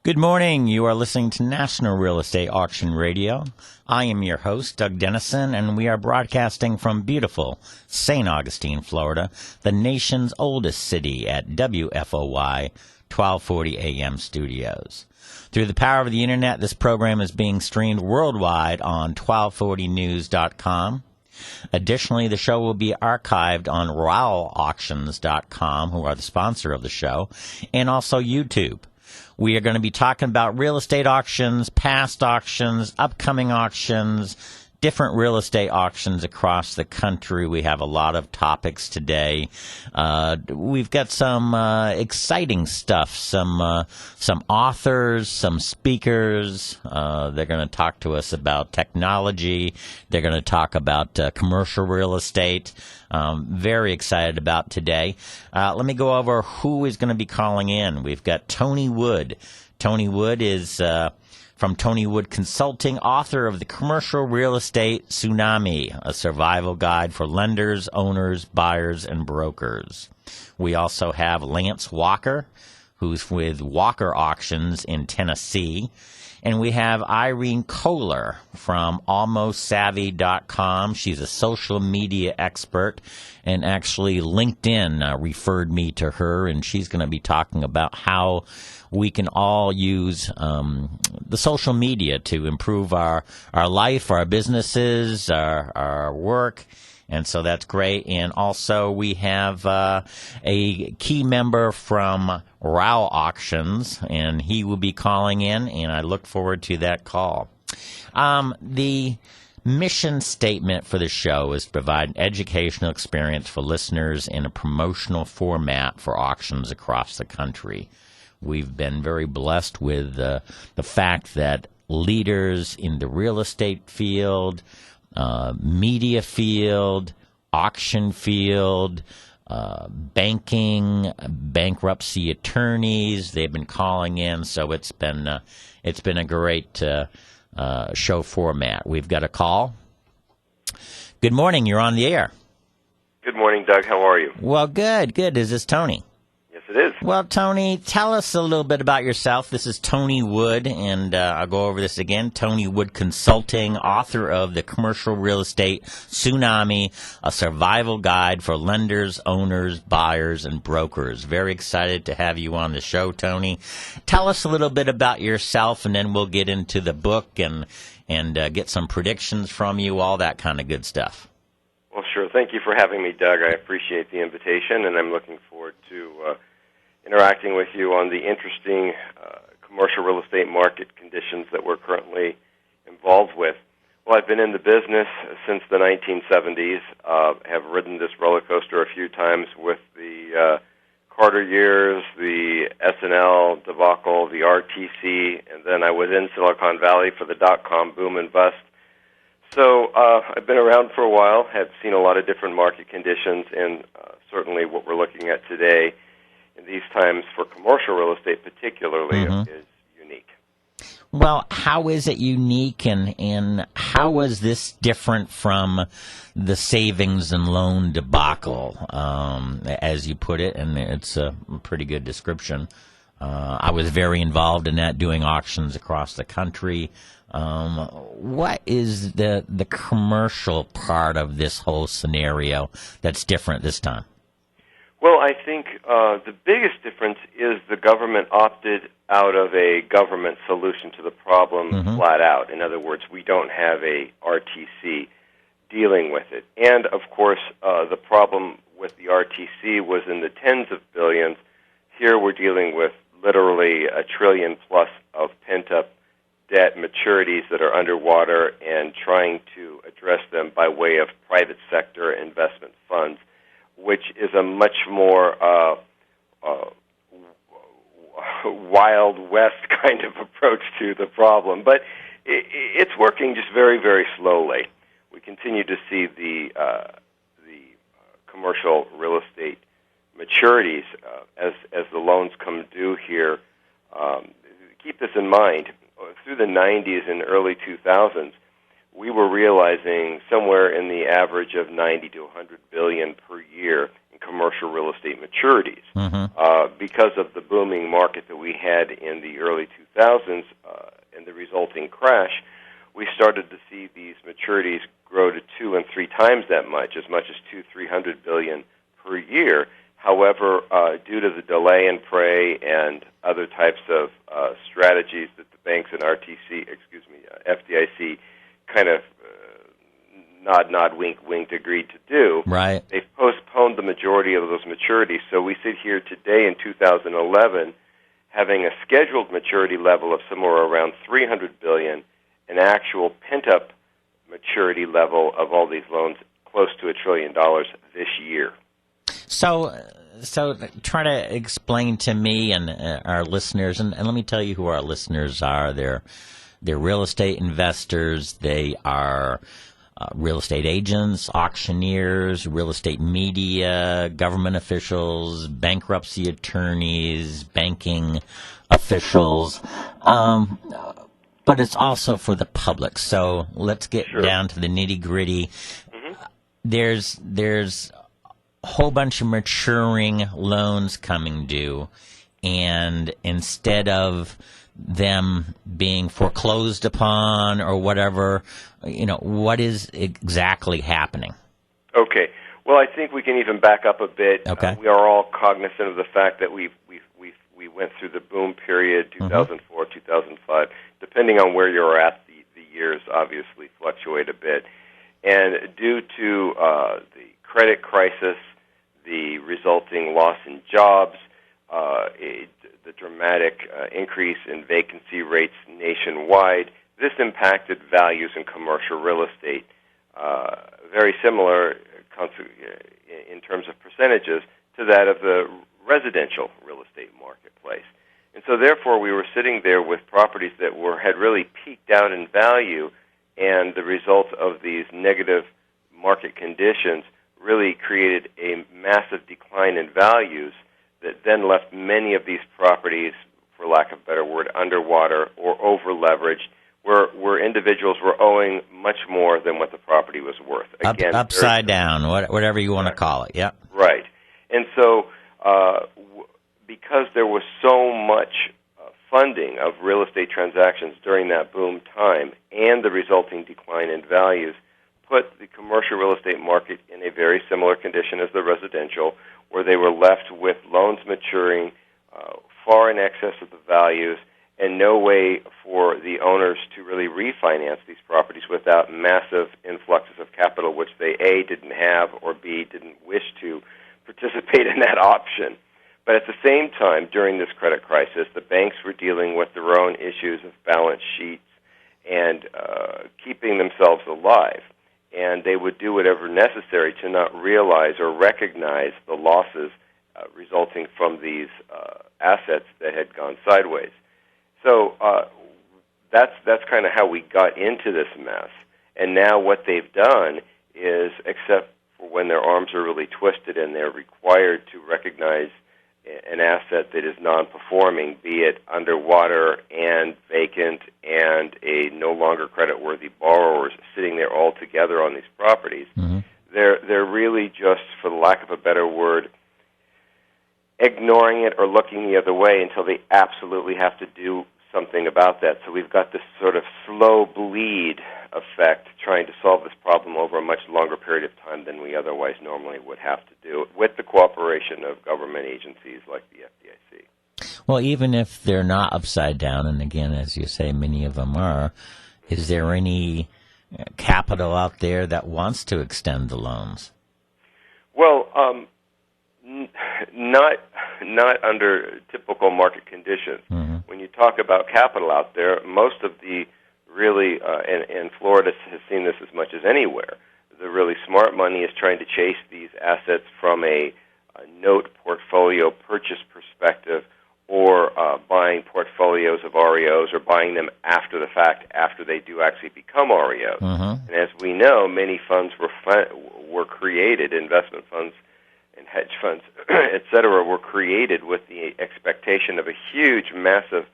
Good morning. You are listening to National Real Estate Auction Radio. I am your host, Doug Dennison, and we are broadcasting from beautiful St. Augustine, Florida, the nation's oldest city at WFOY 1240 AM studios. Through the power of the internet, this program is being streamed worldwide on 1240news.com. Additionally, the show will be archived on RowellAuctions.com, who are the sponsor of the show, and also YouTube. We are going to be talking about real estate auctions, past auctions, upcoming auctions, different real estate auctions across the country. We have a lot of topics today. We've got some exciting stuff, some authors, some speakers. They're going to talk to us about technology. They're going to talk about commercial real estate. Very excited about today. Let me go over who is going to be calling in. We've got Tony Wood. Tony Wood is from Tony Wood Consulting, author of the Commercial Real Estate Tsunami, a survival guide for lenders, owners, buyers, and brokers. We also have Lance Walker, who's with Walker Auctions in Tennessee. And we have Irene Kohler from almostsavvy.com. She's a social media expert, and actually LinkedIn referred me to her, and she's going to be talking about how we can all use the social media to improve our life, our businesses, our work. And so that's great. And also we have a key member from Rowell Auctions, and he will be calling in, and I look forward to that call. The mission statement for the show is to provide an educational experience for listeners in a promotional format for auctions across the country. We've been very blessed with the fact that leaders in the real estate field, media field, auction field, banking, bankruptcy attorneys, they've been calling in, so it's been a great show format. We've got a call. Good morning, you're on the air. Good morning, Doug. How are you? Well, good. Is this Tony? Yes, it is. Well, Tony, tell us a little bit about yourself. This is Tony Wood, and I'll go over this again. Tony Wood Consulting, author of the Commercial Real Estate Tsunami, a survival guide for lenders, owners, buyers, and brokers. Very excited to have you on the show, Tony. Tell us a little bit about yourself, and then we'll get into the book and get some predictions from you, all that kind of good stuff. Well, sure. Thank you for having me, Doug. I appreciate the invitation, and I'm looking forward to interacting with you on the interesting commercial real estate market conditions that we're currently involved with. Well, I've been in the business since the 1970s, have ridden this roller coaster a few times with the Carter years, the S&L debacle, the RTC, and then I was in Silicon Valley for the dot-com boom and bust. So I've been around for a while, have seen a lot of different market conditions, and certainly what we're looking at today in these times for commercial real estate particularly is unique. Well, how is it unique, and how is this different from the savings and loan debacle, as you put it, and it's a pretty good description. I was very involved in that, doing auctions across the country. What is the commercial part of this whole scenario that's different this time? Well, I think the biggest difference is the government opted out of a government solution to the problem flat out. In other words, we don't have a RTC dealing with it. And, of course, the problem with the RTC was in the tens of billions. Here we're dealing with literally $1 trillion plus of pent-up debt maturities that are underwater and trying to address them by way of private sector investment funds, which is a much more Wild West kind of approach to the problem. But it's working just very, very slowly. We continue to see the commercial real estate maturities as the loans come due here. Keep this in mind. Through the 90s and early 2000s, we were realizing somewhere in the average of 90 to 100 billion per year in commercial commercial real estate maturities. Because of the booming market that we had in the early 2000s and the resulting crash, we started to see these maturities grow to 2 and 3 times that much as $200-300 billion per year. However, due to the delay and pray and other types of strategies that the banks and FDIC kind of nod, wink, agreed to do, right, they've postponed the majority of those maturities. So we sit here today in 2011 having a scheduled maturity level of somewhere around $300 billion, an actual pent-up maturity level of all these loans close to $1 trillion this year. So try to explain to me and our listeners, and let me tell you who our listeners are. They're real estate investors. They are real estate agents, auctioneers, real estate media, government officials, bankruptcy attorneys, banking officials. But it's also for the public. So let's get down to the nitty-gritty. There's a whole bunch of maturing loans coming due, and instead of them being foreclosed upon or whatever, what is exactly happening? Okay. Well, I think we can even back up a bit. Okay. We are all cognizant of the fact that we went through the boom period, 2004, 2005. Depending on where you're at, the years obviously fluctuate a bit. And due to the credit crisis, the resulting loss in jobs, the dramatic increase in vacancy rates nationwide, this impacted values in commercial real estate. Very similar in terms of percentages to that of the residential real estate marketplace. And so therefore we were sitting there with properties that had really peaked out in value, and the result of these negative market conditions really created a massive decline in values that then left many of these properties, for lack of a better word, underwater or over-leveraged, where individuals were owing much more than what the property was worth. Again, upside down, whatever you want to call it. Yep. Right. And so because there was so much funding of real estate transactions during that boom time and the resulting decline in values, put the commercial real estate market in a very similar condition as the residential, where they were left with loans maturing far in excess of the values and no way for the owners to really refinance these properties without massive influxes of capital, which they, A, didn't have, or B, didn't wish to participate in that option. But at the same time, during this credit crisis, the banks were dealing with their own issues of balance sheets and keeping themselves alive. And they would do whatever necessary to not realize or recognize the losses resulting from these assets that had gone sideways. So that's kind of how we got into this mess. And now what they've done is, except for when their arms are really twisted and they're required to recognize an asset that is non-performing, be it underwater and vacant and a no longer credit-worthy borrower sitting there all together on these properties, they're really just, for the lack of a better word, ignoring it or looking the other way until they absolutely have to do something about that. So we've got this sort of slow bleed effect trying to solve this problem over a much longer period of time than we otherwise normally would have to do, with the cooperation of government agencies like the FDIC. Well, even if they're not upside down, and again, as you say, many of them are, is there any capital out there that wants to extend the loans? Well, not under typical market conditions. When you talk about capital out there, most of the really, and Florida has seen this as much as anywhere, the really smart money is trying to chase these assets from a note portfolio purchase perspective, or buying portfolios of REOs, or buying them after the fact, after they do actually become REOs. And as we know, many funds were created, investment funds and hedge funds, et cetera, were created with the expectation of a huge, massive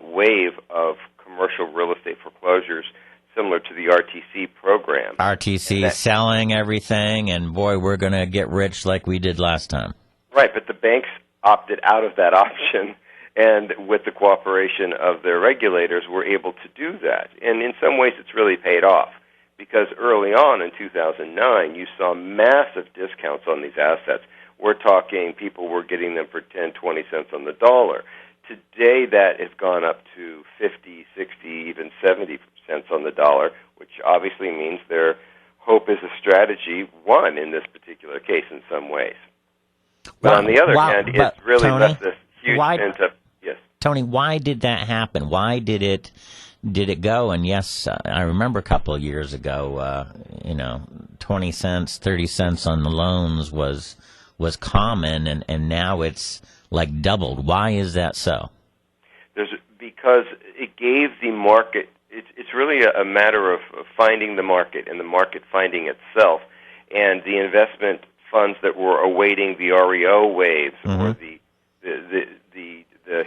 wave of commercial real estate foreclosures similar to the RTC program. RTC selling everything, and boy, we're going to get rich like we did last time. Right, but the banks opted out of that option, and with the cooperation of their regulators, were able to do that. And in some ways, it's really paid off, because early on in 2009, you saw massive discounts on these assets. We're talking people were getting them for 10, 20 cents on the dollar. Today, that has gone up to 50, 60, even 70 cents on the dollar, which obviously means their hope is a strategy won in this particular case in some ways. But on the other hand, it's really left a huge sense of, yes. Tony, why did that happen? Why did it go? And yes, I remember a couple of years ago, 20 cents, 30 cents on the loans was common, and now it's like doubled. Why is that so? Because it gave the market, it's really a matter of finding the market and the market finding itself, and the investment funds that were awaiting the REO waves or the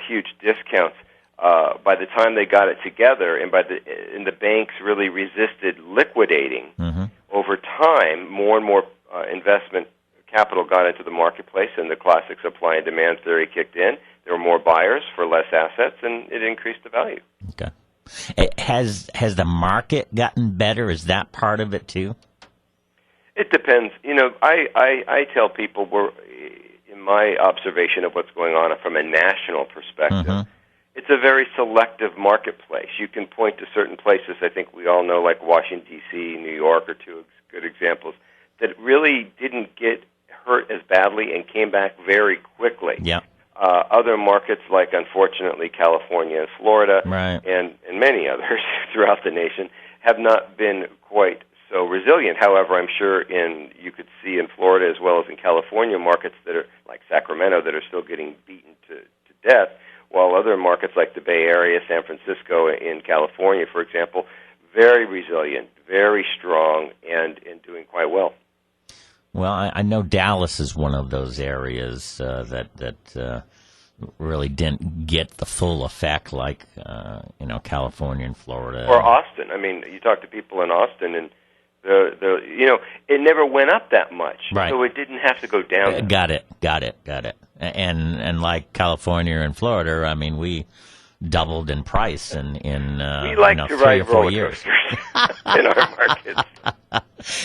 huge discounts, by the time they got it together, and the banks really resisted liquidating, over time, more and more investment capital got into the marketplace, and the classic supply and demand theory kicked in. There were more buyers for less assets, and it increased the value. Okay. Has the market gotten better? Is that part of it too? It depends. I tell people, in my observation of what's going on from a national perspective, it's a very selective marketplace. You can point to certain places, I think we all know, like Washington, D.C., New York are two good examples, that really didn't get hurt as badly and came back very quickly. Yeah. Other markets, like, unfortunately, California and Florida, right, and many others throughout the nation, have not been quite so resilient. However, I'm sure you could see in Florida as well as in California markets that are, like Sacramento, that are still getting beaten to death, while other markets like the Bay Area, San Francisco in California, for example, very resilient, very strong, and doing quite well. Well, I know Dallas is one of those areas that really didn't get the full effect like California and Florida. Or Austin. I mean, you talk to people in Austin, and it never went up that much, right, so it didn't have to go down. Got it. And like California and Florida, I mean, we doubled in price in we like to 3 ride or 4 years in our markets.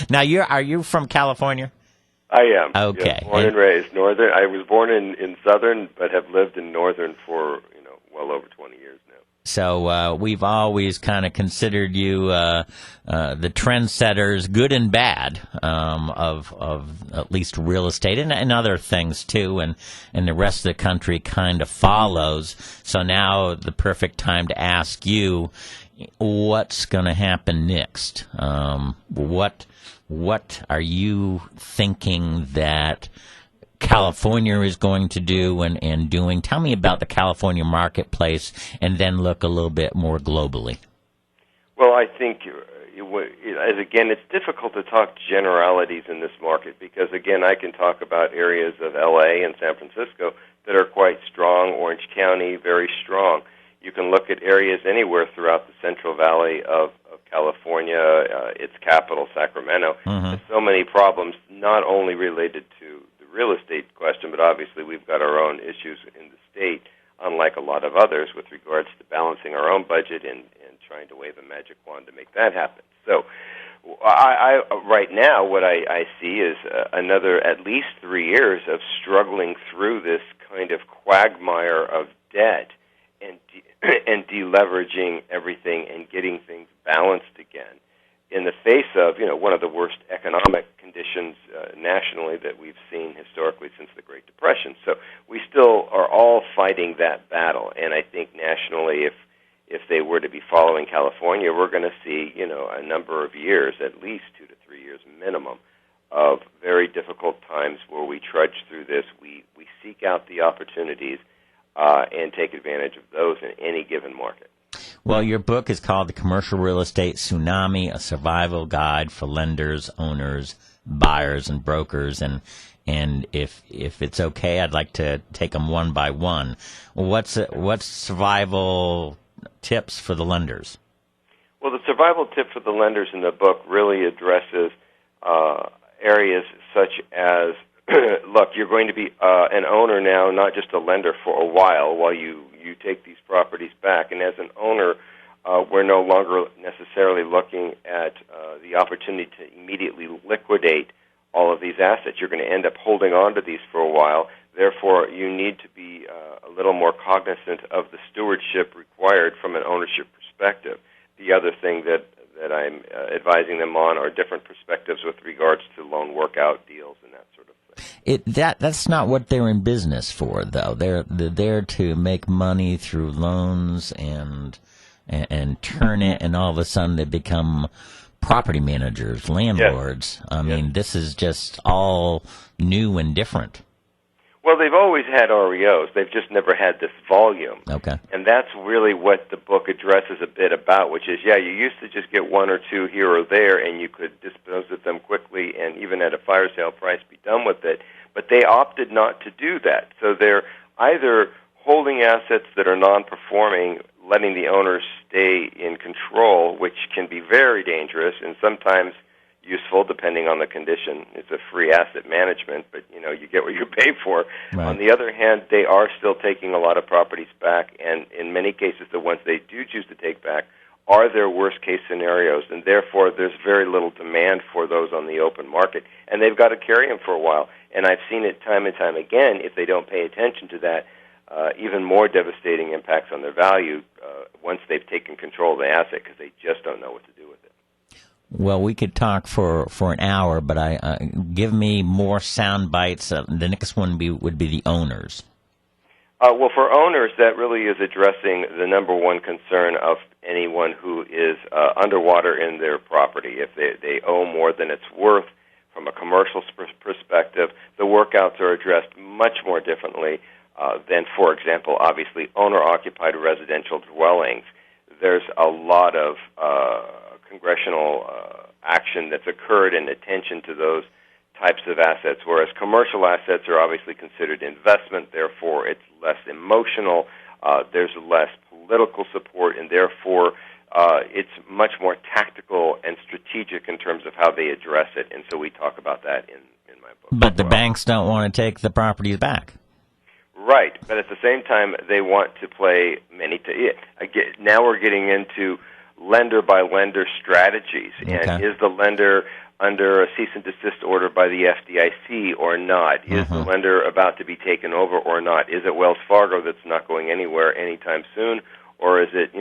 Now, are you from California? I am. Okay. Yes, born and raised northern. I was born in southern, but have lived in northern for well over 20 years now. So we've always kind of considered you the trendsetters, good and bad, of at least real estate and other things too, and the rest of the country kind of follows. So now the perfect time to ask you, what's going to happen next? What are you thinking that California is going to do and doing? Tell me about the California marketplace, and then look a little bit more globally. Well, I think, again, it's difficult to talk generalities in this market because, again, I can talk about areas of L.A. and San Francisco that are quite strong, Orange County, very strong. You can look at areas anywhere throughout the Central Valley of California, its capital, Sacramento. There's so many problems, not only related to the real estate question, but obviously we've got our own issues in the state, unlike a lot of others, with regards to balancing our own budget and trying to wave a magic wand to make that happen. So I right now, what I see is another at least 3 years of struggling through this kind of quagmire of debt and deleveraging everything and getting things balanced again in the face of one of the worst economic conditions nationally that we've seen historically since the Great Depression. So we still are all fighting that battle, and I think nationally, if they were to be following California, we're going to see a number of years, at least 2 to 3 years minimum, of very difficult times where we trudge through this. We seek out the opportunities and take advantage of those in any given market. Well, your book is called The Commercial Real Estate Tsunami, a survival guide for lenders, owners, buyers, and brokers. And if it's okay, I'd like to take them one by one. What's survival tips for the lenders? Well, the survival tip for the lenders in the book really addresses areas such as, look, you're going to be an owner now, not just a lender for a while you take these properties back. And as an owner, we're no longer necessarily looking at the opportunity to immediately liquidate all of these assets. You're going to end up holding on to these for a while. Therefore, you need to be a little more cognizant of the stewardship required from an ownership perspective. The other thing that I'm advising them on are different perspectives with regards to loan workout deals and that sort of thing. That's not what they're in business for, though. They're there to make money through loans and turn it, and all of a sudden they become property managers, landlords. Yes. I mean, this is just all new and different. Well, they've always had REOs. They've just never had this volume. Okay. And that's really what the book addresses a bit about, which is, you used to just get one or two here or there, and you could dispose of them quickly and even at a fire sale price be done with it. But they opted not to do that. So they're either holding assets that are non-performing, letting the owners stay in control, which can be very dangerous and sometimes useful depending on the condition. It's a free asset management, but you get what you pay for. Right. On the other hand, they are still taking a lot of properties back, and in many cases the ones they do choose to take back are their worst case scenarios, and therefore there's very little demand for those on the open market, and they've got to carry them for a while. And I've seen it time and time again, if they don't pay attention to that, even more devastating impacts on their value once they've taken control of the asset, because they just don't know what to do with it. Well, we could talk for an hour, but give me more sound bites. The next one would be the owners. Well, for owners, that really is addressing the number one concern of anyone who is underwater in their property. If they owe more than it's worth, from a commercial perspective, the workouts are addressed much more differently than, for example, obviously owner-occupied residential dwellings. There's a lot of congressional action that's occurred in attention to those types of assets, whereas commercial assets are obviously considered investment, therefore it's less emotional, there's less political support, and therefore it's much more tactical and strategic in terms of how they address it, and so we talk about that in my book. But the banks don't want to take the properties back. Right, but at the same time, they want to play now we're getting into lender-by-lender strategies, and is the lender under a cease and desist order by the FDIC or not? Is the lender about to be taken over or not? Is it Wells Fargo that's not going anywhere anytime soon, or is it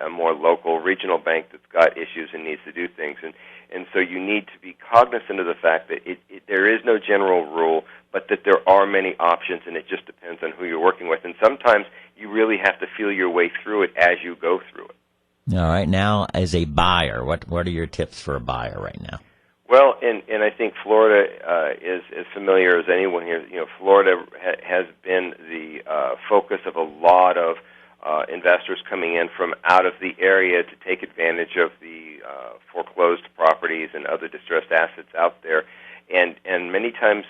a more local regional bank that's got issues and needs to do things? And so you need to be cognizant of the fact that there is no general rule, but that there are many options, and it just depends on who you're working with. And sometimes you really have to feel your way through it as you go through it. All right. Now, as a buyer, what are your tips for a buyer right now? Well, and I think Florida is as familiar as anyone here. Florida has been the focus of a lot of investors coming in from out of the area to take advantage of the foreclosed properties and other distressed assets out there. And many times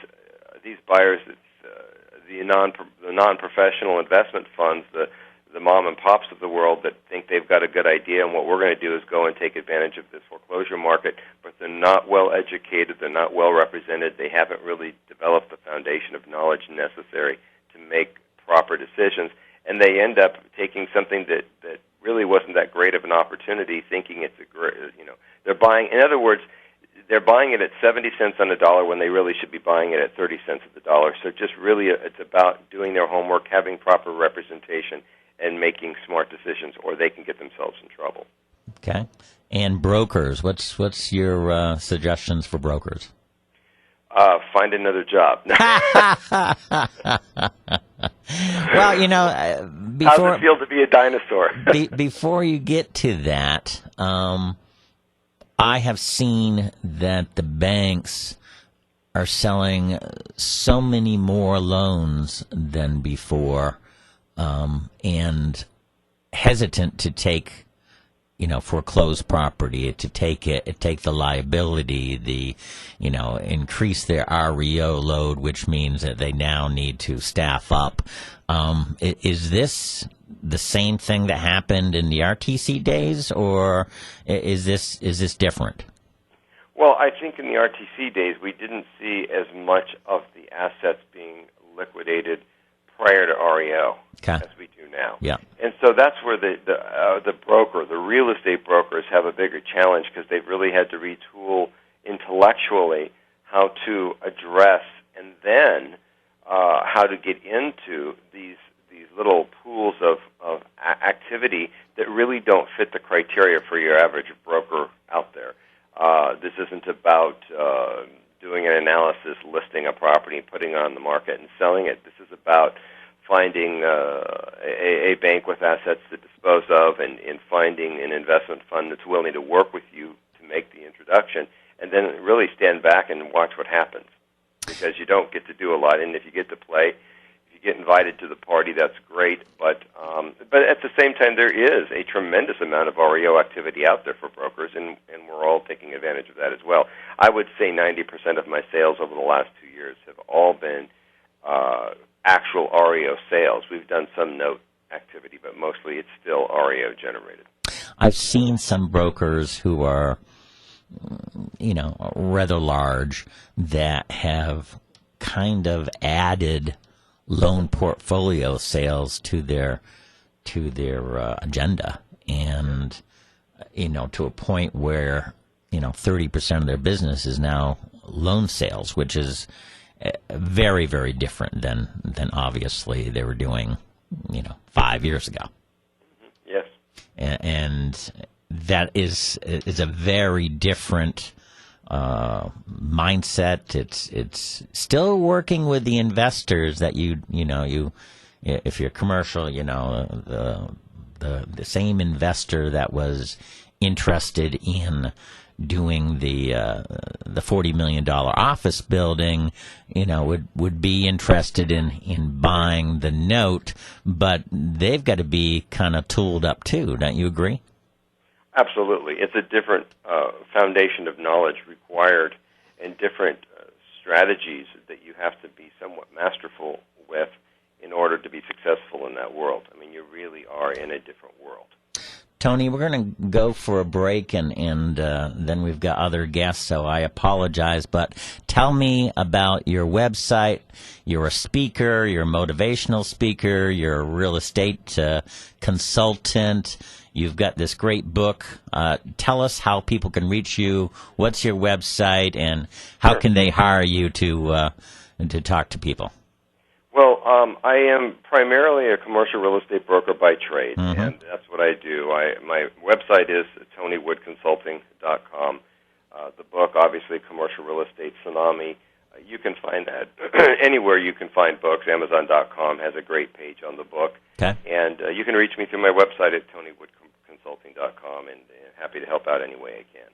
these buyers, the non-professional investment funds, the mom and pops of the world that think they've got a good idea, and what we're going to do is go and take advantage of this foreclosure market, but they're not well educated, they're not well represented, they haven't really developed the foundation of knowledge necessary to make proper decisions, and they end up taking something that really wasn't that great of an opportunity, thinking it's a great, they're buying, in other words, they're buying it at 70 cents on the dollar when they really should be buying it at 30 cents on the dollar. So just really it's about doing their homework, having proper representation, and making smart decisions, or they can get themselves in trouble. Okay. And brokers, what's your suggestions for brokers? Find another job. Well, how's it feel to be a dinosaur? Before you get to that, I have seen that the banks are selling so many more loans than before, and hesitant to take, foreclosed property, to take the liability, increase their REO load, which means that they now need to staff up. Is this the same thing that happened in the RTC days, or is this different? Well, I think in the RTC days we didn't see as much of the assets being liquidated prior to REO as we do now. Yeah. And so that's where the real estate brokers have a bigger challenge, because they've really had to retool intellectually how to address and then how to get into these little pools of activity that really don't fit the criteria for your average broker out there. This isn't about doing an analysis, listing a property, putting it on the market, and selling it. This is about finding a bank with assets to dispose of, and finding an investment fund that's willing to work with you to make the introduction, and then really stand back and watch what happens, because you don't get to do a lot. And if you get to play, if you get invited to the party, that's great. But at the same time, there is a tremendous amount of REO activity out there for brokers, and we're all taking advantage of that as well. I would say 90% of my sales over the last 2 years have all been actual REO sales. We've done some note activity, but mostly it's still REO generated. I've seen some brokers who are, rather large, that have kind of added loan portfolio sales to their agenda, and to a point where 30% of their business is now loan sales, which is very, very different than obviously they were doing 5 years ago. Yes. And that is a very different mindset. It's still working with the investors that you if you're commercial, the same investor that was interested in doing the $40 million office building, would be interested in buying the note, but they've got to be kind of tooled up too. Don't you agree? Absolutely. It's a different foundation of knowledge required, and different strategies that you have to be somewhat masterful with in order to be successful in that world. I mean, you really are in a different world. Tony, we're going to go for a break, and then we've got other guests, so I apologize. But tell me about your website. You're a speaker, you're a motivational speaker, you're a real estate consultant. You've got this great book. Tell us how people can reach you. What's your website, and how can they hire you to talk to people? Well, I am primarily a commercial real estate broker by trade, Mm-hmm. and that's what I do. My website is TonyWoodConsulting.com. The book, obviously, Commercial Real Estate Tsunami. You can find that anywhere you can find books. Amazon.com has a great page on the book. Okay. And you can reach me through my website at TonyWoodConsulting.com, and happy to help out any way I can.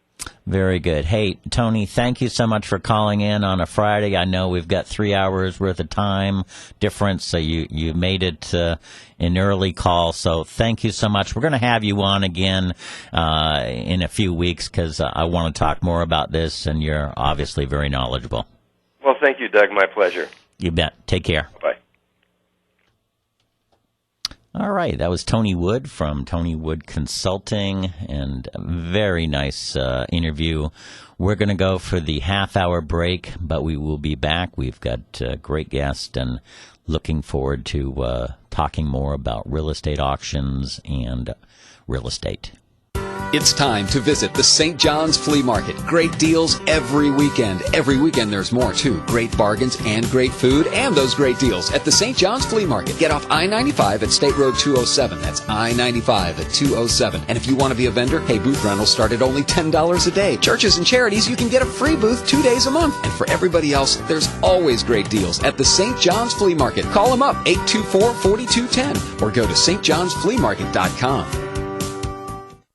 Very good. Hey, Tony, thank you so much for calling in on a Friday. I know we've got 3 hours worth of time difference, so you made it an early call, so thank you so much. We're going to have you on again in a few weeks, because I want to talk more about this, and you're obviously very knowledgeable. Well, thank you, Doug. My pleasure. You bet. Take care. Bye. All right, that was Tony Wood from Tony Wood Consulting, and a very nice interview. We're going to go for the half-hour break, but we will be back. We've got a great guest, and looking forward to talking more about real estate auctions and real estate. It's time to visit the St. John's Flea Market. Great deals every weekend. Every weekend there's more, too. Great bargains and great food and those great deals at the St. John's Flea Market. Get off I-95 at State Road 207. That's I-95 at 207. And if you want to be a vendor, hey, booth rentals start at only $10 a day. Churches and charities, you can get a free booth 2 days a month. And for everybody else, there's always great deals at the St. John's Flea Market. Call them up, 824-4210, or go to stjohnsfleamarket.com.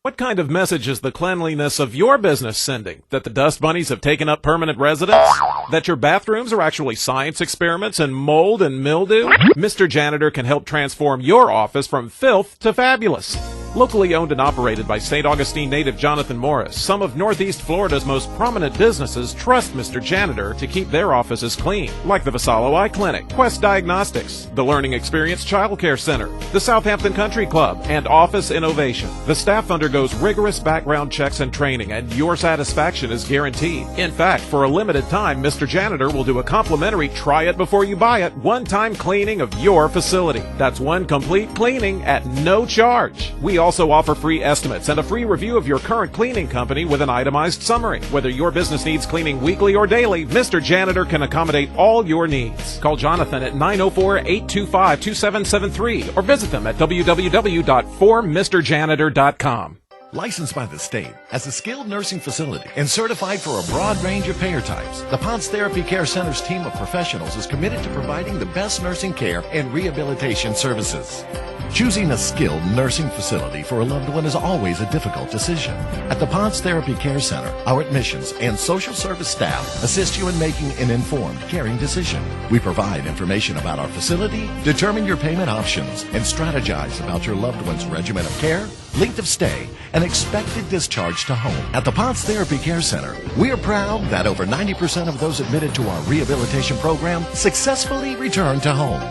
What kind of message is the cleanliness of your business sending? That the dust bunnies have taken up permanent residence? That your bathrooms are actually science experiments in mold and mildew? Mr. Janitor can help transform your office from filth to fabulous. Locally owned and operated by St. Augustine native Jonathan Morris, some of Northeast Florida's most prominent businesses trust Mr. Janitor to keep their offices clean, like the Vassallo Eye Clinic, Quest Diagnostics, the Learning Experience Child Care Center, the Southampton Country Club, and Office Innovation. The staff undergoes rigorous background checks and training, and your satisfaction is guaranteed. In fact, for a limited time, Mr. Janitor will do a complimentary try it before you buy it one-time cleaning of your facility. That's one complete cleaning at no charge. We also offer free estimates and a free review of your current cleaning company with an itemized summary. Whether your business needs cleaning weekly or daily, Mr. Janitor can accommodate all your needs. Call Jonathan at 904-825-2773 or visit them at www.formrjanitor.com. Licensed by the state as a skilled nursing facility and certified for a broad range of payer types, the Ponce Therapy Care Center's team of professionals is committed to providing the best nursing care and rehabilitation services. Choosing a skilled nursing facility for a loved one is always a difficult decision. At the Ponce Therapy Care Center, our admissions and social service staff assist you in making an informed, caring decision. We provide information about our facility, determine your payment options, and strategize about your loved one's regimen of care, length of stay, and expected discharge to home. At the Ponce Therapy Care Center, we are proud that over 90% of those admitted to our rehabilitation program successfully return to home.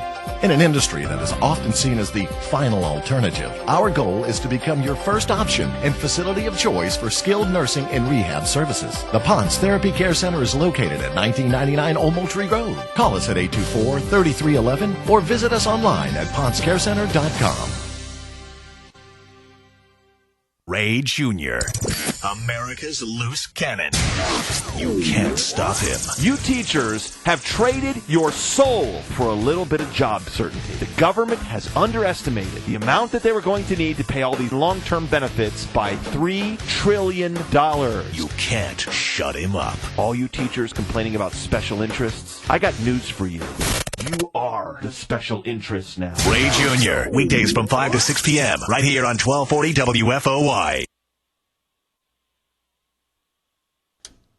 In an industry that is often seen as the final alternative, our goal is to become your first option and facility of choice for skilled nursing and rehab services. The Ponce Therapy Care Center is located at 1999 Old Moultrie Road. Call us at 824-3311 or visit us online at poncecarecenter.com. Ray Jr., America's loose cannon. You can't stop him. You teachers have traded your soul for a little bit of job certainty. The government has underestimated the amount that they were going to need to pay all these long-term benefits by $3 trillion. You can't shut him up. All you teachers complaining about special interests, I got news for you. You are the special interest now. Ray Jr., weekdays from 5 to 6 p.m., right here on 1240 WFOY.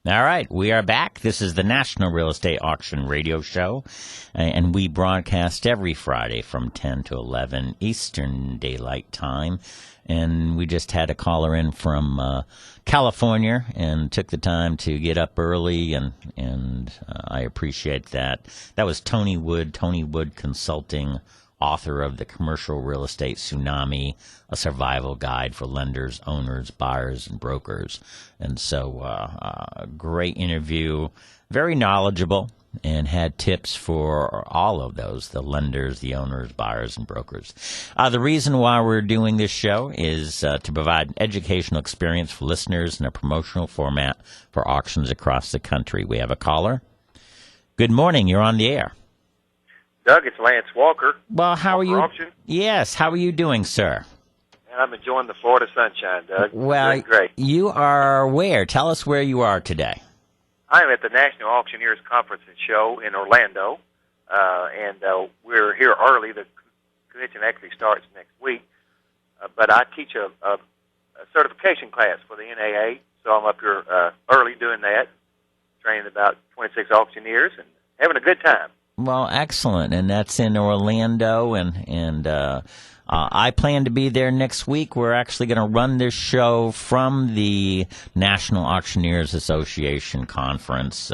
All right, we are back. This is the National Real Estate Auction Radio Show, and we broadcast every Friday from 10 to 11 Eastern Daylight Time. And we just had a caller in from California and took the time to get up early, and I appreciate that. That was Tony Wood Consulting, author of The Commercial Real Estate Tsunami, a survival guide for lenders, owners, buyers, and brokers. And so a great interview, very knowledgeable, and had tips for all of those, the lenders, the owners, buyers, and brokers. The reason why we're doing this show is to provide educational experience for listeners in a promotional format for auctions across the country. We have a caller. Good morning. You're on the air. Doug, it's Lance Walker. Well, how are you? Auction. Yes, how are you doing, sir? And I'm enjoying the Florida sunshine, Doug. Well, doing great. You are where? Tell us where you are today. I'm at the National Auctioneers Conference and Show in Orlando, and we're here early. The convention actually starts next week, but I teach a certification class for the NAA, so I'm up here early doing that, training about 26 auctioneers and having a good time. Well, excellent, and that's in Orlando, and I plan to be there next week. We're actually going to run this show from the National Auctioneers Association conference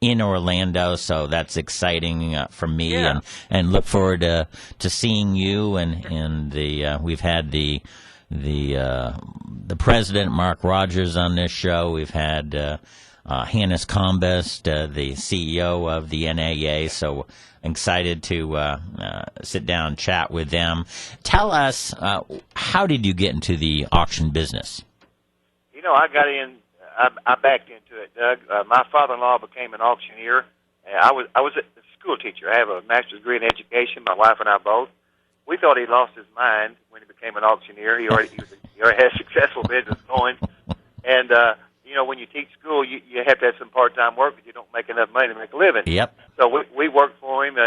in Orlando, so that's exciting for me, Yeah. and look forward to seeing you. And the we've had the president, Mark Rogers, on this show. We've had Hannes Combest, the CEO of the NAA, so excited to sit down and chat with them. Tell us, how did you get into the auction business? You know, I got in. I backed into it, Doug. My father-in-law became an auctioneer. I was a school teacher. I have a master's degree in education. My wife and I both. We thought he lost his mind when he became an auctioneer. He already had a successful business going, and you know, when you teach school, you have to have some part-time work, but you don't make enough money to make a living. Yep. So we worked for him.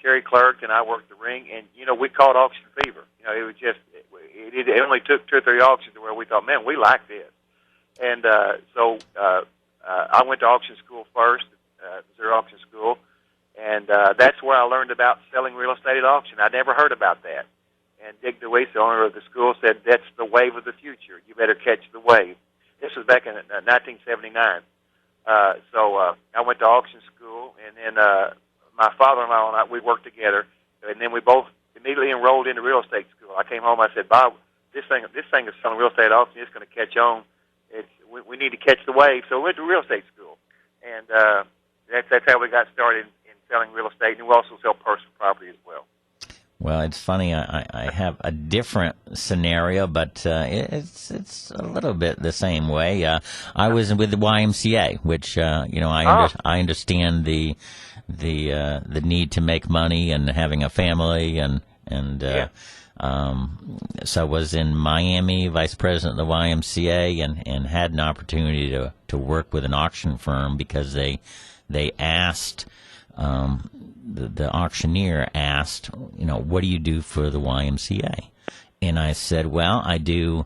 Terry Clerk and I worked the ring, and you know, we caught auction fever. You know, it was just it only took 2 or 3 auctions where we thought, man, we like this. And so I went to auction school first, Missouri Auction School, and that's where I learned about selling real estate at auction. I never heard about that. And Dick DeWeese, the owner of the school, said, "That's the wave of the future. You better catch the wave." This was back in 1979. So I went to auction school, and then my father-in-law and I, we worked together, and then we both immediately enrolled into real estate school. I came home, I said, "Bob, this thing is selling real estate auction. It's going to catch on. We need to catch the wave." So we went to real estate school, and that's how we got started in selling real estate, and we also sell personal property as well. Well, it's funny. I have a different scenario, but it's a little bit the same way. I was with the YMCA, which I understand the need to make money and having a family, so I was in Miami, vice president of the YMCA, and had an opportunity to work with an auction firm because they asked. The auctioneer asked, what do you do for the YMCA? And I said, well, I do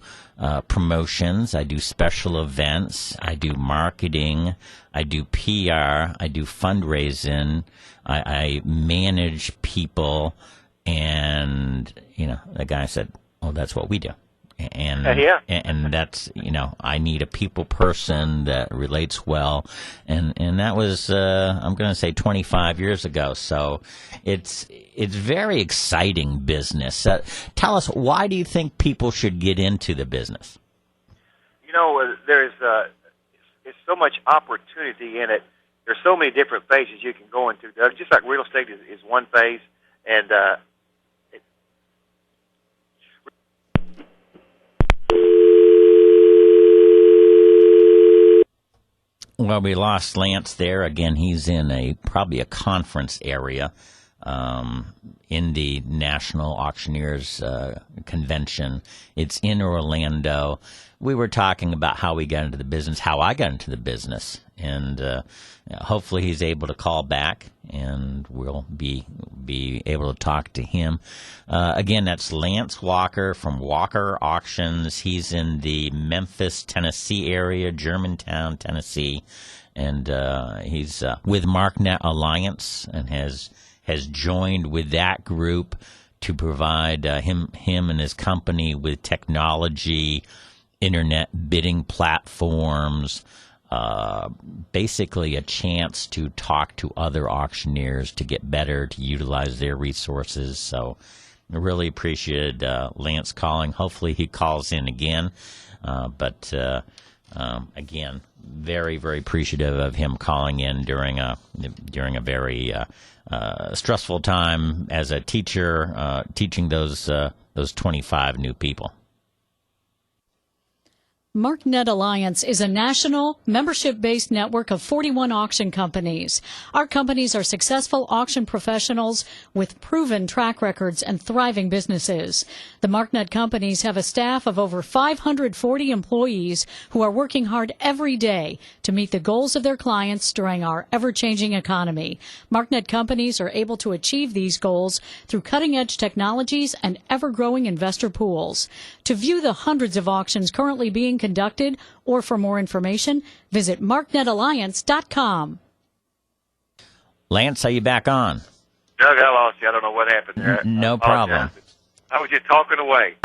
promotions, I do special events, I do marketing, I do PR, I do fundraising, I manage people, and, the guy said, oh, that's what we do. And and that's I need a people person that relates well, and that was I'm going to say 25 years ago. So it's very exciting business. Tell us, why do you think people should get into the business? There's so much opportunity in it. There's so many different phases you can go into, Doug. Just like real estate is one phase, and well, we lost Lance there. Again, he's in probably a conference area in the National Auctioneers Convention. It's in Orlando. We were talking about how we got into the business, how I got into the business, and hopefully he's able to call back, and we'll be able to talk to him. Again, that's Lance Walker from Walker Auctions. He's in the Memphis, Tennessee area, Germantown, Tennessee, and he's with MarkNet Alliance and has joined with that group to provide him and his company with technology, internet bidding platforms, basically a chance to talk to other auctioneers to get better, to utilize their resources. So I really appreciated Lance calling. Hopefully he calls in again. But again, very, very appreciative of him calling in during a very stressful time as a teacher, teaching those 25 new people. MarkNet Alliance is a national, membership-based network of 41 auction companies. Our companies are successful auction professionals with proven track records and thriving businesses. The MarkNet companies have a staff of over 540 employees who are working hard every day to meet the goals of their clients during our ever-changing economy. MarkNet companies are able to achieve these goals through cutting-edge technologies and ever-growing investor pools. To view the hundreds of auctions currently being conducted, or for more information, visit marknetalliance.com. Lance, are you back on? Doug, I lost you. I don't know what happened there. No problem. I was just talking away.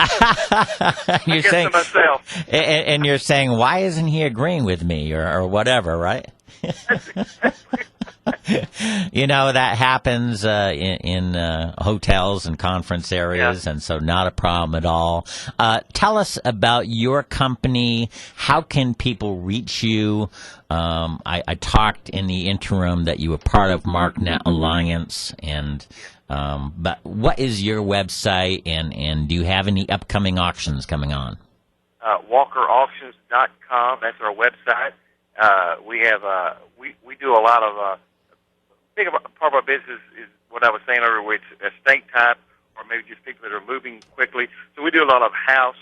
You're saying, to myself. And you're saying, why isn't he agreeing with me or whatever, right? That happens in hotels and conference areas, and so not a problem at all. Tell us about your company. How can people reach you? I talked in the interim that you were part of MarkNet Alliance, but what is your website, and do you have any upcoming auctions coming on? WalkerAuctions.com. That's our website. We do a lot of big part of our business is what I was saying earlier, where it's estate type or maybe just people that are moving quickly. So we do a lot of house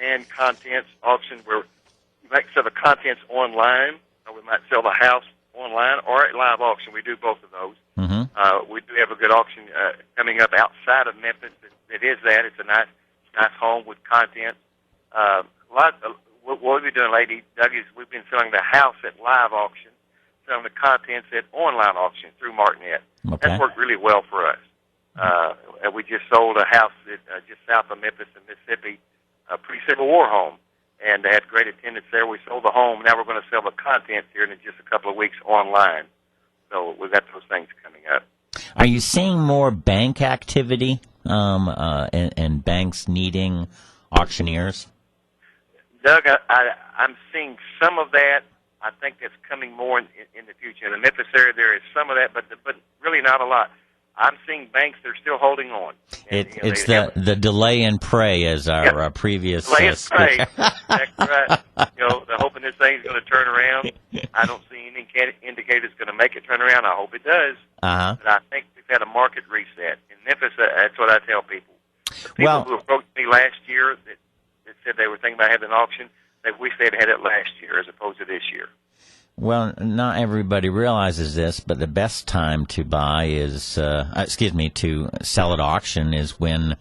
and contents auction where we might sell the contents online, or we might sell the house online or at live auction. We do both of those. Mm-hmm. We do have a good auction coming up outside of Memphis. It is that. It's a nice home with content. What we've been doing lately, Doug, is we've been selling the house at live auction, selling the contents at online auction through MarkNet. Okay. That's worked really well for us. We just sold a house just south of Memphis in Mississippi, a pre-Civil War home, and they had great attendance there. We sold the home. Now we're going to sell the contents here in just a couple of weeks online. So we've got those things coming up. Are you seeing more bank activity and banks needing auctioneers? Doug, I'm seeing some of that. I think that's coming more in the future. In the Memphis area, there is some of that, but really not a lot. I'm seeing banks, they're still holding on. And, it's the delay and pray, as our previous delay and pray. That's right. They're hoping this thing's going to turn around. I don't see any indicator it's going to make it turn around. I hope it does. Uh-huh. But I think we've had a market reset. In Memphis, that's what I tell people. The people who approached me last year that said they were thinking about having an auction, they wish they'd had it last year as opposed to this year. Well, not everybody realizes this, but the best time to buy is, to sell at auction is when,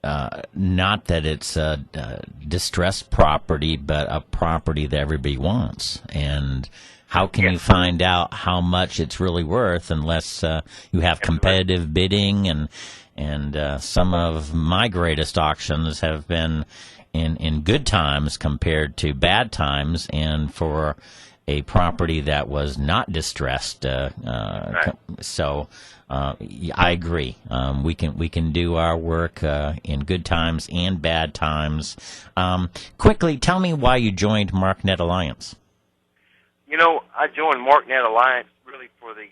not that it's a distressed property, but a property that everybody wants. And how can you find out how much it's really worth unless you have competitive bidding? And some of my greatest auctions have been in good times compared to bad times, and for a property that was not distressed. Right. So I agree. We can do our work in good times and bad times. Quickly, tell me why you joined MarkNet Alliance. I joined MarkNet Alliance really for the.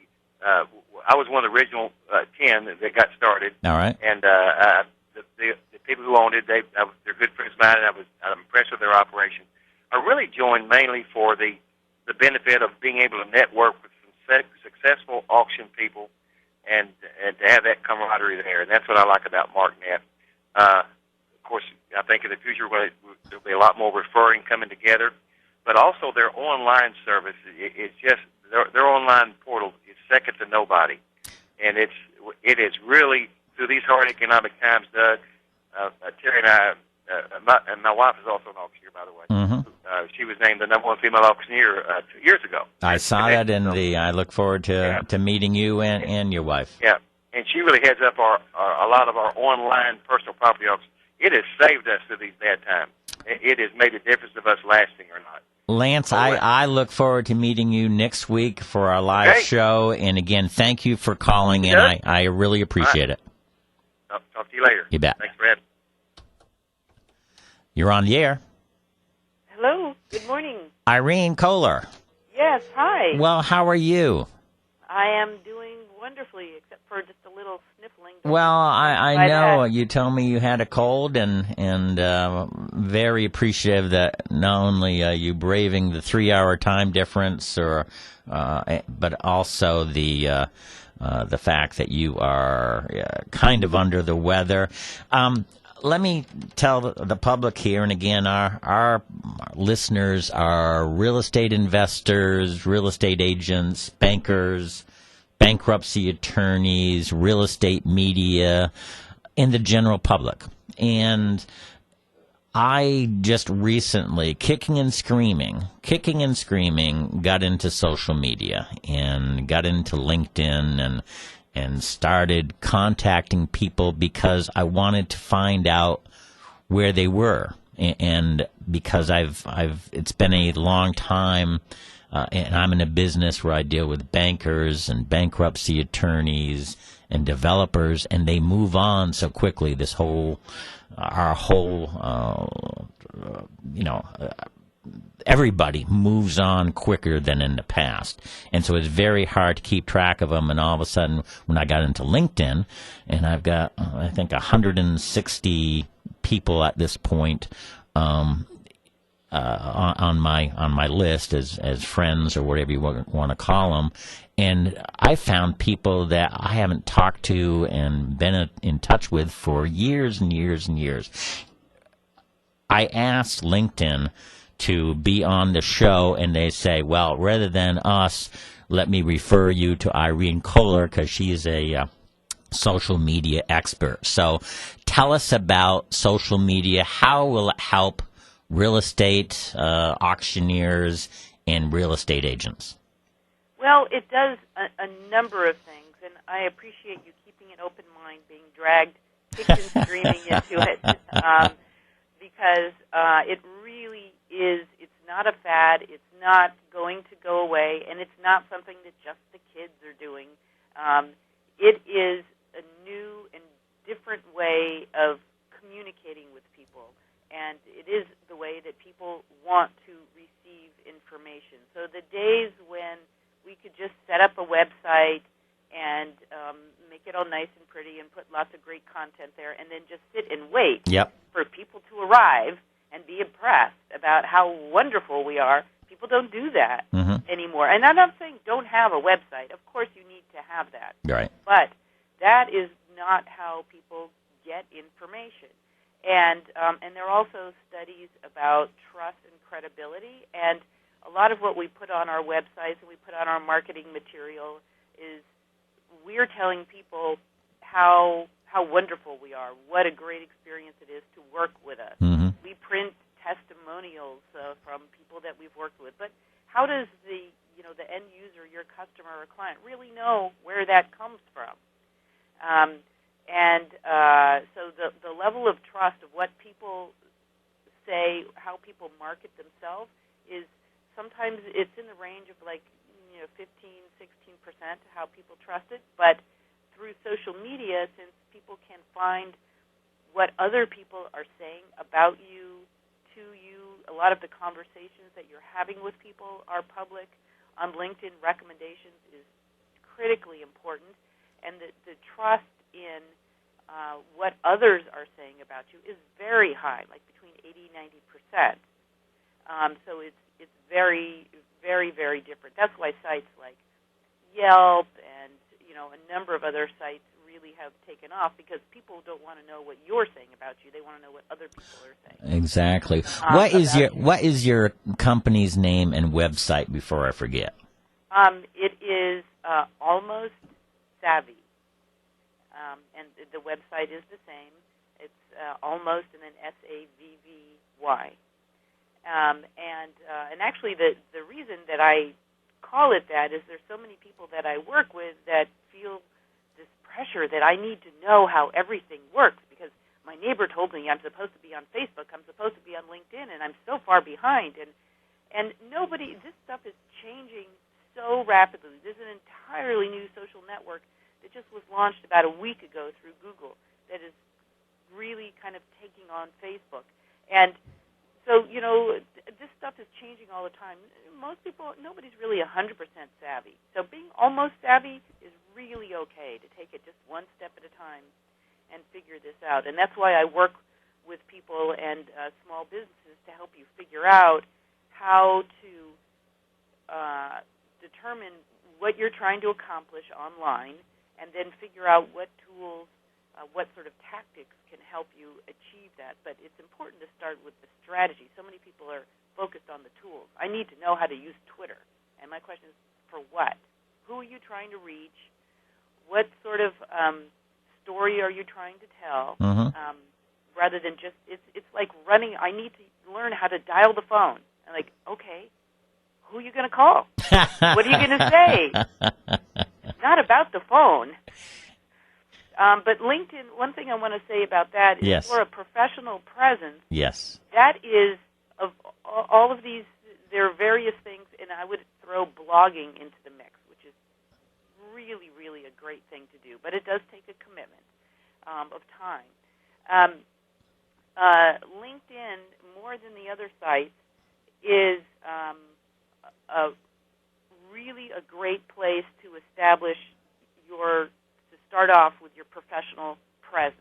I was one of the original 10 that got started. All right. And the people who owned it, they're good friends of mine, and I'm impressed with their operation. I really joined mainly for the benefit of being able to network with some successful auction people and to have that camaraderie there. And that's what I like about MarkNet. Of course, I think in the future there'll be a lot more referring coming together. But also their online service is just, their online portal is second to nobody. And it is really, through these hard economic times, Doug, Terry and I, and my wife is also an auctioneer, by the way. Mm-hmm. She was named the #1 female auctioneer 2 years ago. I saw that in I look forward to meeting you and your wife. Yeah, and she really heads up a lot of our online personal property auctions. It has saved us through these bad times. It has made a difference of us lasting or not. Lance, I look forward to meeting you next week for our live show. And again, thank you for calling in. I really appreciate it. I'll talk to you later. You bet. Thanks for having me. You're on the air. Hello. Good morning. Irene Kohler. Yes. Hi. Well, how are you? I am doing wonderfully, except for just a little sniffling. Well, I know you told me you had a cold, and very appreciative that not only you braving the 3-hour time difference, but also the fact that you are kind of under the weather. Let me tell the public here, and again, our listeners are real estate investors, real estate agents, bankers, bankruptcy attorneys, real estate media, and the general public. And I just recently, kicking and screaming, got into social media and got into LinkedIn and started contacting people because I wanted to find out where they were. And because it's been a long time, and I'm in a business where I deal with bankers and bankruptcy attorneys and developers, and they move on so quickly. Everybody moves on quicker than in the past. And so it's very hard to keep track of them. And all of a sudden, when I got into LinkedIn, and I've got, I think, 160 people at this point on my list as friends or whatever you want to call them. And I found people that I haven't talked to and been in touch with for years and years and years. I asked LinkedIn to be on the show, and they say, well, rather than us, let me refer you to Irene Kohler because she is a social media expert. So tell us about social media. How will it help real estate auctioneers and real estate agents? Well, it does a number of things, and I appreciate you keeping keeping an open mind, being dragged, kicked and screaming into it, because it really is. It's not a fad. It's not going to go away, and it's not something that just the kids are doing. It is a new and different way of communicating with people, and it is the way that people want to receive information. So the days when we could just set up a website and make it all nice and pretty and put lots of great content there and then just sit and wait for people to arrive and be impressed about how wonderful we are, people don't do that anymore. And I'm not saying don't have a website. Of course you need to have that. Right. But that is not how people get information. And there are also studies about trust and credibility, and a lot of what we put on our websites and we put on our marketing material is we're telling people how wonderful we are, what a great experience it is to work with us. We print testimonials from people that we've worked with, but how does the end user, your customer or client, really know where that comes from? So the level of trust of what people say, how people market themselves, is sometimes it's in the range of 15, 16% how people trust it. But through social media, since people can find what other people are saying about you, to you, a lot of the conversations that you're having with people are public. On LinkedIn, recommendations is critically important, and the trust in what others are saying about you is very high, like between 80-90%. So it's very, very, very different. That's why sites like Yelp and a number of other sites really have taken off, because people don't want to know what you're saying about you; they want to know what other people are saying. Exactly. What is your company's name and website? Before I forget, it is Almost Savvy. And the website is the same. It's Almost and then SAVVY. And actually the reason that I call it that is there's so many people that I work with that feel this pressure that I need to know how everything works, because my neighbor told me I'm supposed to be on Facebook, I'm supposed to be on LinkedIn, and I'm so far behind. And this stuff is changing so rapidly. There's an entirely new social network that just was launched about a week ago through Google that is really kind of taking on Facebook. And so, this stuff is changing all the time. Most people, nobody's really 100% savvy. So being almost savvy is really okay, to take it just one step at a time and figure this out. And that's why I work with people and small businesses to help you figure out how to determine what you're trying to accomplish online, and then figure out what tools, what sort of tactics can help you achieve that. But it's important to start with the strategy. So many people are focused on the tools. I need to know how to use Twitter. And my question is, for what? Who are you trying to reach? What sort of story are you trying to tell? Rather than just, it's like running, I need to learn how to dial the phone. I'm like, okay, who are you going to call? What are you going to say? It's not about the phone. But LinkedIn, one thing I want to say about that is for a professional presence, that is, of all of these, there are various things, and I would throw blogging into the mix, which is really, really a great thing to do. But it does take a commitment of time. LinkedIn, more than the other sites, is really a great place to establish start off with your professional presence.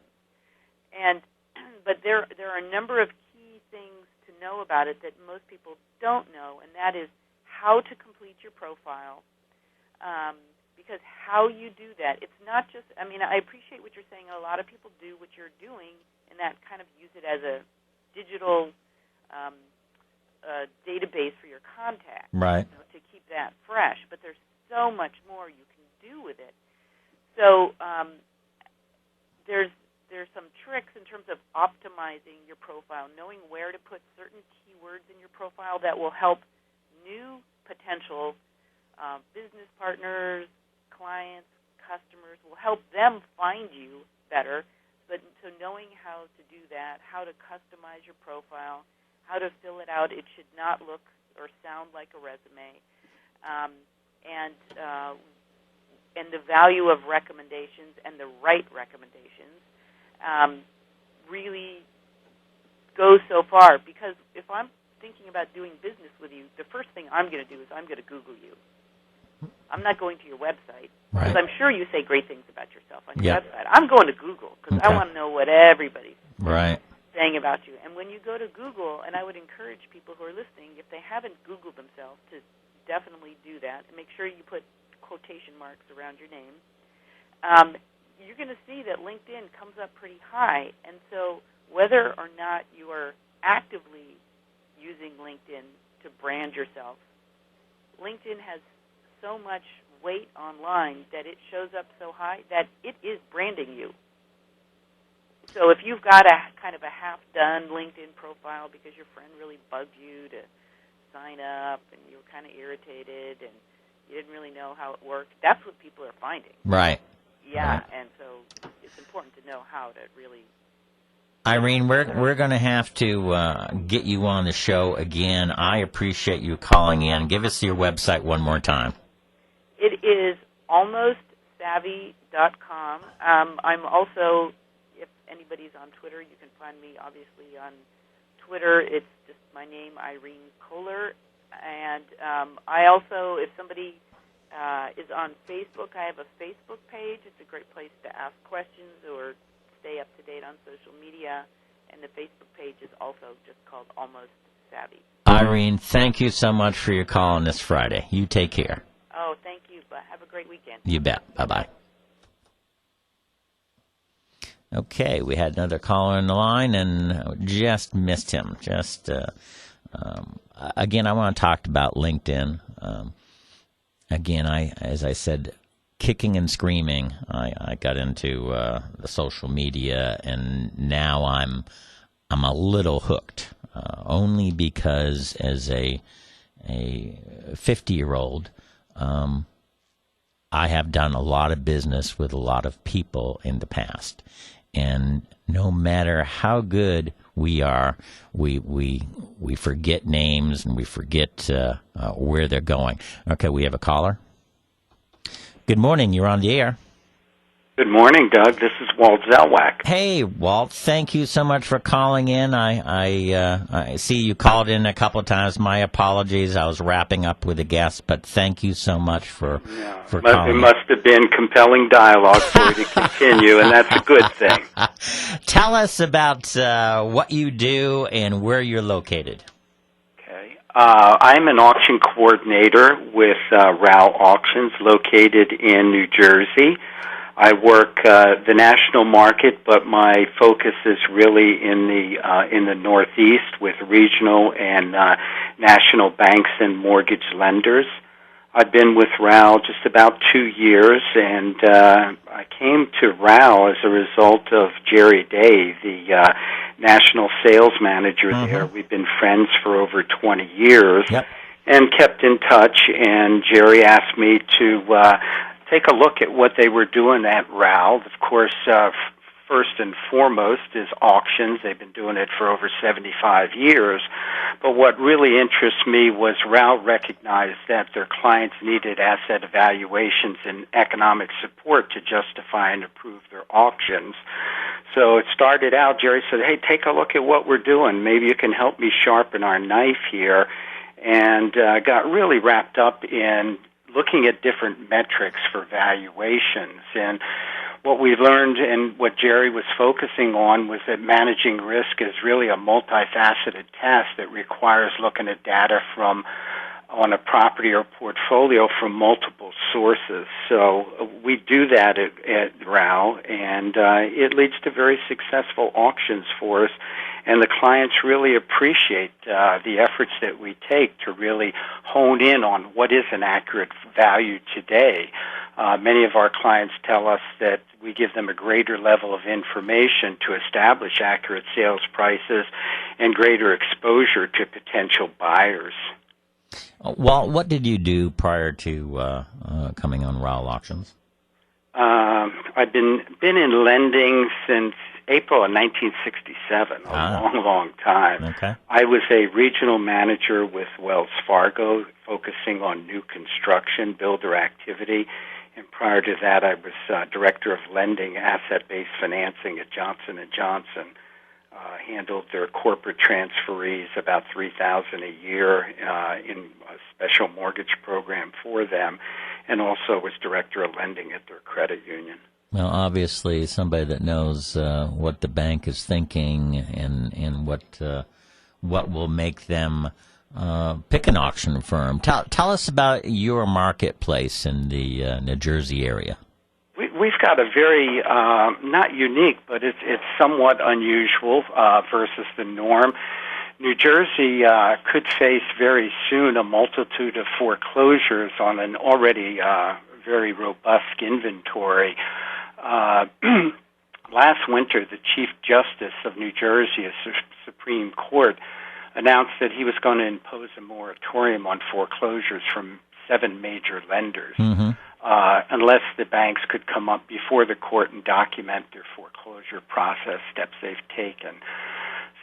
But there are a number of key things to know about it that most people don't know, and that is how to complete your profile. Because how you do that, it's not just, I appreciate what you're saying. A lot of people do what you're doing and that kind of use it as a digital database for your contacts, right? To keep that fresh. But there's so much more you can do with it. So there's some tricks in terms of optimizing your profile, knowing where to put certain keywords in your profile that will help new potential business partners, clients, customers, will help them find you better. But so knowing how to do that, how to customize your profile, how to fill it out, it should not look or sound like a resume, and the value of recommendations and the right recommendations really goes so far. Because if I'm thinking about doing business with you, the first thing I'm going to do is I'm going to Google you. I'm not going to your website, because I'm sure you say great things about yourself on your website. I'm going to Google because I want to know what everybody's saying about you. And when you go to Google, and I would encourage people who are listening, if they haven't Googled themselves, to definitely do that. And make sure you put quotation marks around your name. You're going to see that LinkedIn comes up pretty high. And so whether or not you are actively using LinkedIn to brand yourself, LinkedIn has so much weight online that it shows up so high that it is branding you. So if you've got a kind of a half-done LinkedIn profile because your friend really bugged you to sign up and you were kind of irritated and you didn't really know how it worked, that's what people are finding. Right. Yeah, and so it's important to know how to really... Irene, we're going to have to get you on the show again. I appreciate you calling in. Give us your website one more time. It is almostsavvy.com. I'm also, if anybody's on Twitter, you can find me obviously on Twitter. It's just my name, Irene Kohler. And I also, if somebody is on Facebook, I have a Facebook page. It's a great place to ask questions or stay up to date on social media. And the Facebook page is also just called Almost Savvy. Irene, thank you so much for your call on this Friday. You take care. Oh, thank you. Have a great weekend. You bet. Bye-bye. Okay, we had another caller on the line and just missed him. Again, I want to talk about LinkedIn. Again, as I said, kicking and screaming, I got into the social media, and now I'm a little hooked, only because as a 50-year-old, I have done a lot of business with a lot of people in the past, and no matter how good we are, we forget names and we forget where they're going. Okay, we have a caller. Good morning. You're on the air. Good morning, Doug. This is Walt Zelwak. Hey, Walt. Thank you so much for calling in. I see you called in a couple of times. My apologies. I was wrapping up with a guest, but thank you so much for calling. It must have been compelling dialogue for you to continue, and that's a good thing. Tell us about what you do and where you're located. Okay. I'm an auction coordinator with RAL Auctions located in New Jersey. I work the national market, but my focus is really in the Northeast with regional and national banks and mortgage lenders. I've been with RAL just about 2 years, and I came to RAL as a result of Jerry Day, the national sales manager there. We've been friends for over 20 years and kept in touch, and Jerry asked me to take a look at what they were doing at RAL. Of course, first and foremost is auctions. They've been doing it for over 75 years. But what really interests me was RAL recognized that their clients needed asset evaluations and economic support to justify and approve their auctions. So it started out, Jerry said, hey, take a look at what we're doing. Maybe you can help me sharpen our knife here. And got really wrapped up in looking at different metrics for valuations. And what we learned and what Jerry was focusing on was that managing risk is really a multifaceted task that requires looking at data from on a property or portfolio from multiple sources. So we do that at RAL, and it leads to very successful auctions for us. And the clients really appreciate the efforts that we take to really hone in on what is an accurate value today. Many of our clients tell us that we give them a greater level of information to establish accurate sales prices and greater exposure to potential buyers. Walt, what did you do prior to coming on RAL Auctions? I've been in lending since April of 1967, a long time. Okay. I was a regional manager with Wells Fargo, focusing on new construction, builder activity. And prior to that, I was director of lending, asset-based financing at Johnson & Johnson. Handled their corporate transferees, about $3,000 a year in a special mortgage program for them, and also was director of lending at their credit union. Well, obviously, somebody that knows what the bank is thinking and what will make them pick an auction firm. Tell us about your marketplace in the New Jersey area. We've got a very, not unique, but it's somewhat unusual versus the norm. New Jersey could face very soon a multitude of foreclosures on an already very robust inventory. Last winter, the Chief Justice of New Jersey, a Supreme Court, announced that he was going to impose a moratorium on foreclosures from 7 major lenders. Mm-hmm. Unless the banks could come up before the court and document their foreclosure process, steps they've taken.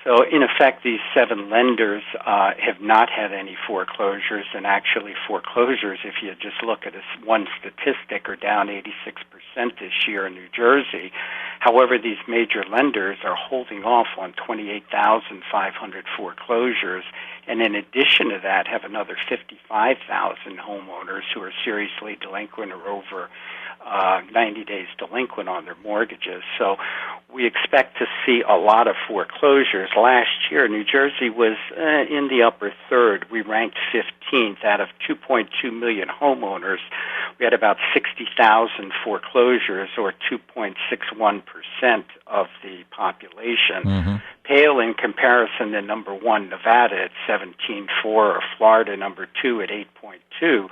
So, in effect, these 7 lenders have not had any foreclosures, and actually foreclosures, if you just look at one statistic, are down 86% this year in New Jersey. However, these major lenders are holding off on 28,500 foreclosures, and in addition to that, have another 55,000 homeowners who are seriously delinquent or over 90 days delinquent on their mortgages. So we expect to see a lot of foreclosures. Last year, New Jersey was in the upper third. We ranked 15th out of 2.2 million homeowners. We had about 60,000 foreclosures, or 2.61% of the population. Mm-hmm. Pale in comparison to number 1, Nevada, at 17.4, or Florida, number 2, at 8.2.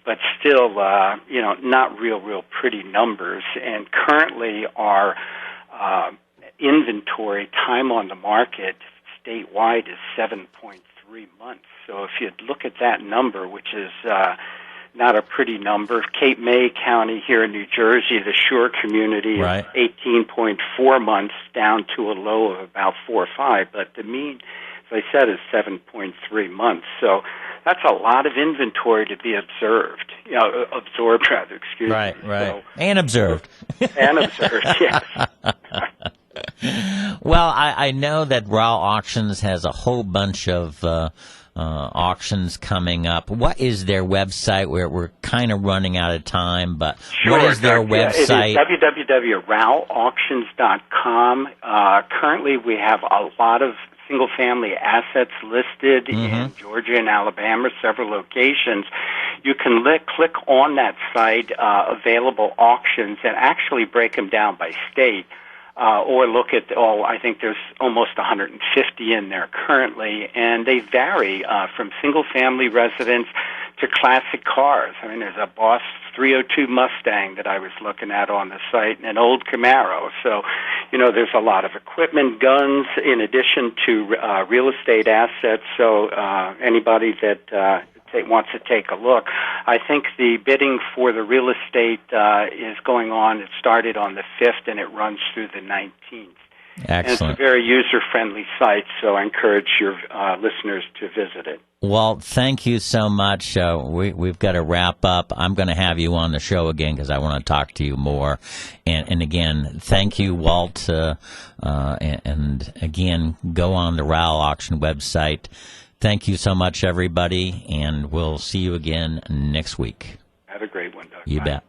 But still, not real pretty numbers. And currently, our inventory time on the market statewide is 7.3 months. So if you look at that number, which is not a pretty number, Cape May County here in New Jersey, the Shore community, right, is 18.4 months, down to a low of about 4 or 5. But the mean, as I said, is 7.3 months. So that's a lot of inventory to be absorbed, excuse me. Right. So, and observed. And observed, yes. Well, I know that Raw Auctions has a whole bunch of auctions coming up. What is their website? We're kind of running out of time, but sure, what is their website? It is www.rowauctions.com. Currently, we have a lot of single-family assets listed in Georgia and Alabama, several locations. You can click on that site, available auctions, and actually break them down by state. Or look at I think there's almost 150 in there currently, and they vary from single-family residence to classic cars. I mean, there's a Boss 302 Mustang that I was looking at on the site, and an old Camaro. So, there's a lot of equipment, guns, in addition to real estate assets. So anybody that wants to take a look. I think the bidding for the real estate is going on. It started on the 5th, and it runs through the 19th. Excellent. And it's a very user-friendly site, so I encourage your listeners to visit it. Walt, thank you so much. We've got to wrap up. I'm going to have you on the show again because I want to talk to you more. And again, thank you, Walt. And again, go on the RAL Auction website. Thank you so much, everybody, and we'll see you again next week. Have a great one, Doug. You Bye. bet.